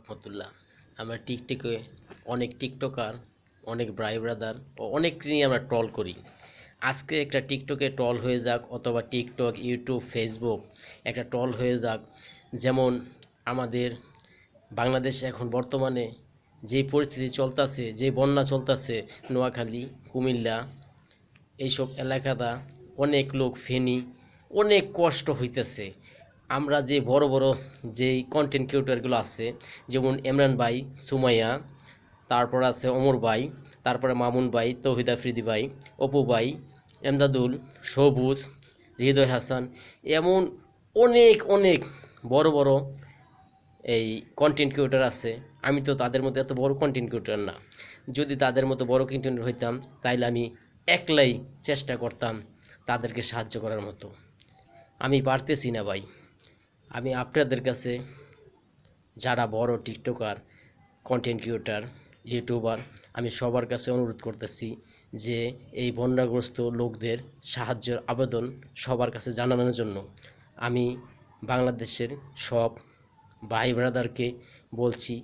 রহমতুল্লাহ। আমরা টিকটকে অনেক টিকটকার, অনেক ভাই ব্রাদার ও অনেক নিয়ে আমরা ট্রল করি। আজকে একটা টিকটকে ট্রল হয়ে যাক, অথবা টিকটক, ইউটিউব, ফেসবুক একটা ট্রল হয়ে যাক। যেমন আমাদের বাংলাদেশে এখন বর্তমানে যে পরিস্থিতি চলতেছে, যে বন্যা চলতেছে, নোয়াখালী, কুমিল্লা এইসব এলাকাটা অনেক লোক, ফেনী, অনেক কষ্ট হইতেছে। আমরা যে বড় বড় যেই কন্টেন্ট ক্রিয়েটরগুলো আছে, যেমন ইমরান ভাই, সুমাইয়া, তারপর আছে ওমর ভাই, তারপরে মামুন ভাই, তৌহিদ আফ্রিদি ভাই, অপু ভাই, এমদাদুল, সবুজ, হৃদয় হাসান, এমন অনেক অনেক বড় বড় এই কন্টেন্ট ক্রিয়েটর আছে। আমি তো তাদের মতো এত বড় কন্টেন্ট ক্রিয়েটর না। যদি তাদের মতো বড় কন্টেন্ট হইতাম তাইলে আমি একলাই চেষ্টা করতাম তাদেরকে সাহায্য করার মতো। আমি পারতেছি না ভাই। আমি আপনাদের কাছে, যারা বড় টিকটকার, কন্টেন্ট ক্রিয়েটর, ইউটিউবার, আমি সবার কাছে অনুরোধ করতেছি যে এই বন্যাগ্রস্ত লোকদের সাহায্যের আবেদন সবার কাছে জানানোর জন্য। আমি বাংলাদেশের সব ভাই ব্রাদারকে বলছি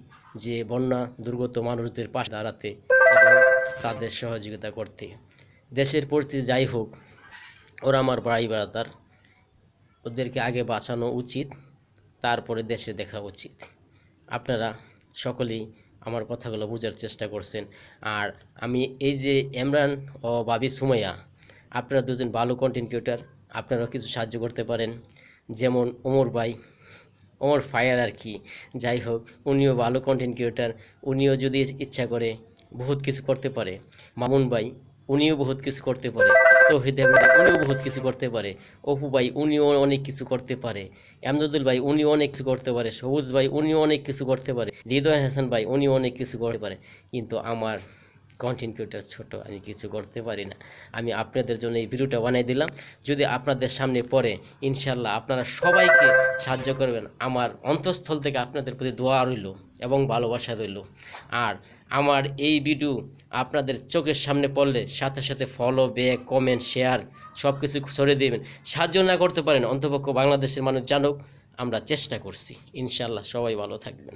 যে বন্যা দুর্গত মানুষদের পাশে দাঁড়াতে এবং তাদের সহযোগিতা করতে। দেশের পরিস্থিতি যাই হোক, ওরা আমার ভাই ব্রাদার, ওদেরকে আগে বাঁচানো উচিত, তারপরে দেশে দেখা উচিত। আপনারা সকলেই আমার কথাগুলো বোঝার চেষ্টা করছেন। আর আমি এই যে ইমরান ও ভাবি সুমাইয়া, আপনারা দুজন ভালো কন্টেন্ট ক্রিয়েটর, আপনারাও কিছু সাহায্য করতে পারেন। যেমন ওমর ভাই, ওমর ফায়ার আর কি, যাই হোক, উনিও ভালো কন্টেন্ট ক্রিয়েটর, উনিও যদি ইচ্ছা করে বহুত কিছু করতে পারে। মামুন ভাই, উনিও বহুত কিছু করতে পারে। তৌহিদ ভাই, উনিও বহুত কিছু করতে পারে। অপু ভাই, উনিও অনেক কিছু করতে পারে। এমদাদুল ভাই, উনিও অনেক কিছু করতে পারে। সবুজ ভাই, উনিও অনেক কিছু করতে পারে। হৃদয় হাসান ভাই, উনিও অনেক কিছু করতে পারে। কিন্তু আমার কন্টেন্ট ক্রিয়েটর ছোট, আমি কিছু করতে পারি না। আমি আপনাদের জন্য এই ভিডিওটা বানাই দিলাম। যদি আপনাদের সামনে পড়ে, ইনশাল্লাহ আপনারা সবাইকে সাহায্য করবেন। আমার অন্তঃস্থল থেকে আপনাদের প্রতি দোয়া রইল এবং ভালোবাসা রইল। আর আমার এই ভিডিও আপনাদের চোখের সামনে পড়লে সাথে সাথে ফলো, ব্যাক, কমেন্ট, শেয়ার সব কিছু ছড়িয়ে দেবেন। সাহায্য না করতে পারেন, অন্তপক্ষ বাংলাদেশের মানুষ জানুক আমরা চেষ্টা করছি। ইনশাল্লাহ সবাই ভালো থাকবেন।